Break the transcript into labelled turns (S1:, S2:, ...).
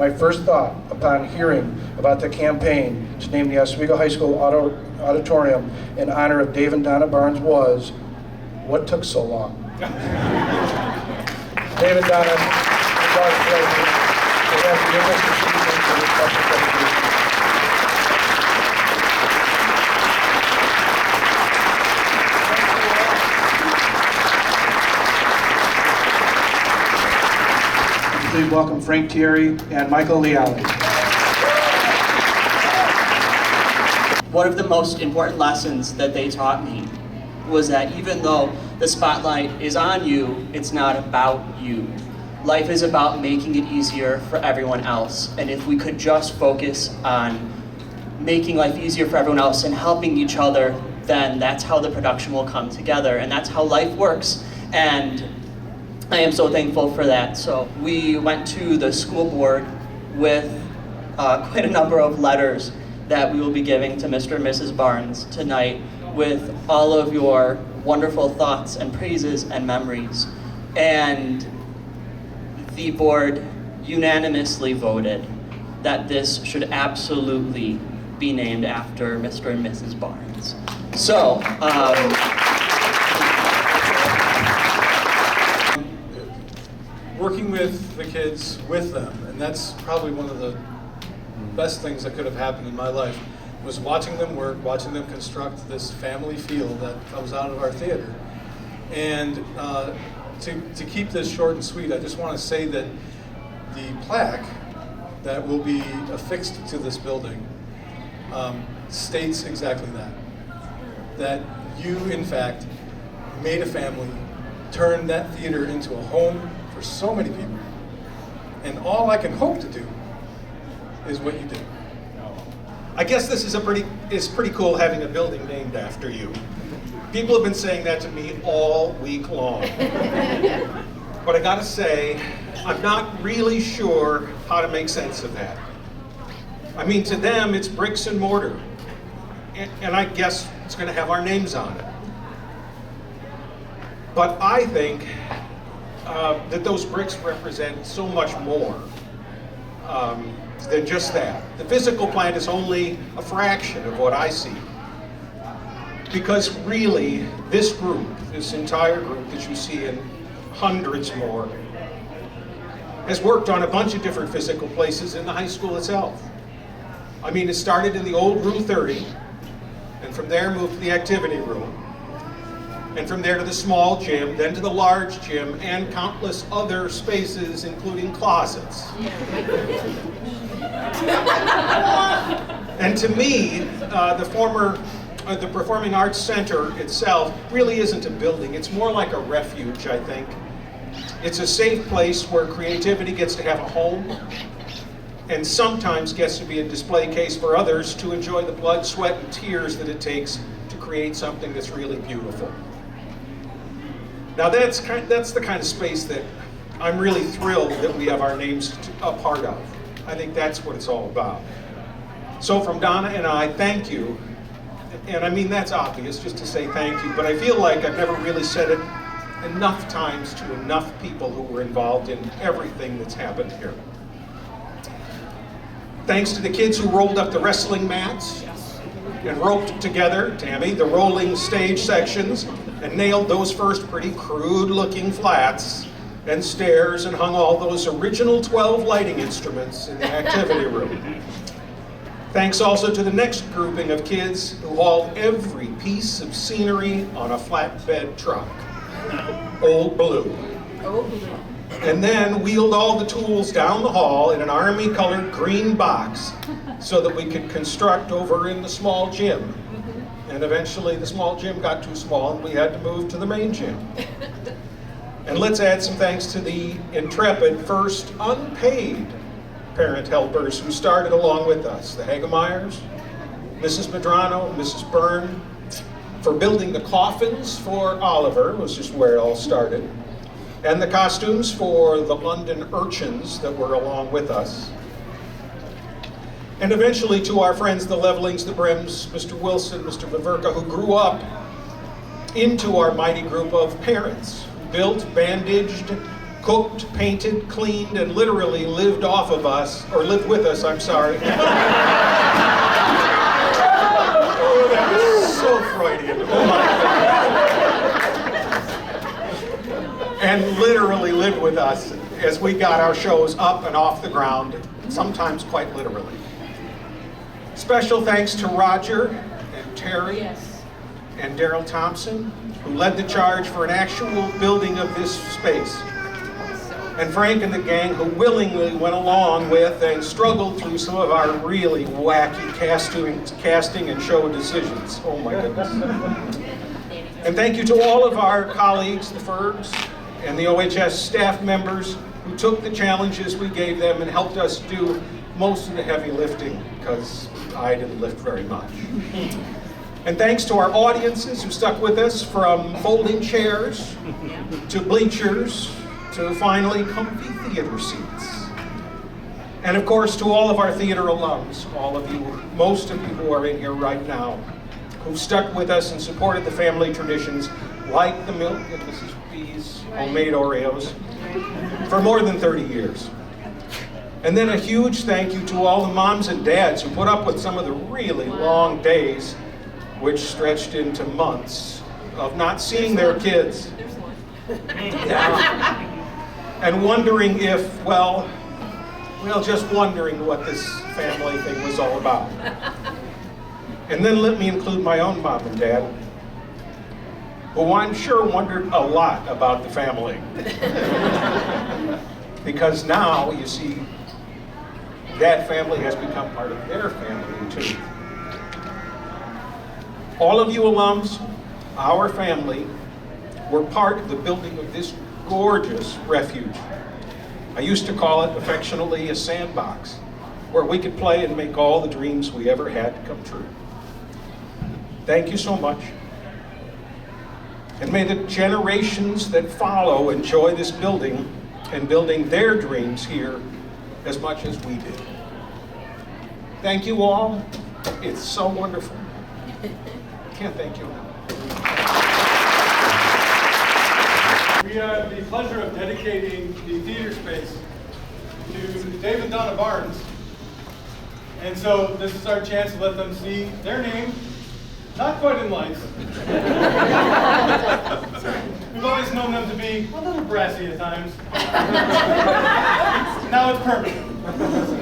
S1: My first thought upon hearing about the campaign to name the Oswego High School auditorium in honor of Dave and Donna Barnes was, what took so long? Dave and Donna, it's our pleasure to have you with us this evening for this special dedication. Please welcome Frank Thierry and Michael Leali.
S2: One of the most important lessons that they taught me was that even though the spotlight is on you, it's not about you. Life is about making it easier for everyone else. And if we could just focus on making life easier for everyone else and helping each other, then that's how the production will come together, and that's how life works. And I am so thankful for that. So we went to the school board with quite a number of letters that we will be giving to Mr. and Mrs. Barnes tonight with all of your wonderful thoughts and praises and memories. And the board unanimously voted that this should absolutely be named after Mr. and Mrs. Barnes. So,
S3: working with the kids with them, and that's probably one of the best things that could have happened in my life, was watching them work, watching them construct this family feel that comes out of our theater. And to keep this short and sweet, I just want to say that the plaque that will be affixed to this building states exactly that. That you, in fact, made a family, turned that theater into a home for so many people. And all I can hope to do is what you did.
S4: I guess this is pretty cool having a building named after you. People have been saying that to me all week long. But I gotta say, I'm not really sure how to make sense of that. I mean, to them, it's bricks and mortar. And I guess it's gonna have our names on it. But I think that those bricks represent so much more than just that. The physical plant is only a fraction of what I see. Because really, this group, this entire group that you see and hundreds more, has worked on a bunch of different physical places in the high school itself. I mean, it started in the old room 30, and from there moved to the activity room, and from there to the small gym, then to the large gym, and countless other spaces, including closets. And to me, the Performing Arts Center itself really isn't a building. It's more like a refuge, I think. It's a safe place where creativity gets to have a home, and sometimes gets to be a display case for others to enjoy the blood, sweat, and tears that it takes to create something that's really beautiful. Now that's the kind of space that I'm really thrilled that we have our names a part of. I think that's what it's all about. So from Donna and I, thank you. And I mean, that's obvious, just to say thank you, but I feel like I've never really said it enough times to enough people who were involved in everything that's happened here. Thanks to the kids who rolled up the wrestling mats and roped together, Tammy, the rolling stage sections, and nailed those first pretty crude-looking flats and stairs and hung all those original 12 lighting instruments in the activity room. Thanks also to the next grouping of kids who hauled every piece of scenery on a flatbed truck. Old Blue. And then wheeled all the tools down the hall in an army-colored green box so that we could construct over in the small gym. And eventually the small gym got too small and we had to move to the main gym. And let's add some thanks to the intrepid first unpaid parent helpers who started along with us. The Hagemeyers, Mrs. Medrano, Mrs. Byrne, for building the coffins for Oliver, was just where it all started, and the costumes for the London urchins that were along with us. And eventually to our friends, the Levelings, the Brims, Mr. Wilson, Mr. Viverka, who grew up into our mighty group of parents, built, bandaged, cooked, painted, cleaned, and literally lived off of us, or lived with us, I'm sorry. Oh, that was so Freudian. Oh my God. And literally lived with us as we got our shows up and off the ground, sometimes quite literally. Special thanks to Roger and Terry and Daryl Thompson, who led the charge for an actual building of this space. And Frank and the gang, who willingly went along with and struggled through some of our really wacky casting and show decisions. Oh my goodness. And thank you to all of our colleagues, the Fergs, and the OHS staff members who took the challenges we gave them and helped us do most of the heavy lifting, because I didn't lift very much. And thanks to our audiences who stuck with us, from folding chairs to bleachers to finally comfy theater seats. And of course to all of our theater alums, all of you, most of you who are in here right now, who stuck with us and supported the family traditions like the milk and Mrs. B's homemade Oreos for more than 30 years. And then a huge thank you to all the moms and dads who put up with some of the really long days, which stretched into months, of not seeing their kids. Yeah. And wondering if, well, just wondering what this family thing was all about. And then let me include my own mom and dad, who I'm sure wondered a lot about the family. Because now, you see, that family has become part of their family too. All of you alums, our family, were part of the building of this gorgeous refuge. I used to call it affectionately a sandbox, where we could play and make all the dreams we ever had come true. Thank you so much. And may the generations that follow enjoy this building and building their dreams here as much as we did. Thank you all. It's so wonderful. Can't thank you enough.
S3: We have the pleasure of dedicating the theater space to Dave and Donna Barnes. And so this is our chance to let them see their name, not quite in lights. We've always known them to be a little brassy at times. Now it's permanent.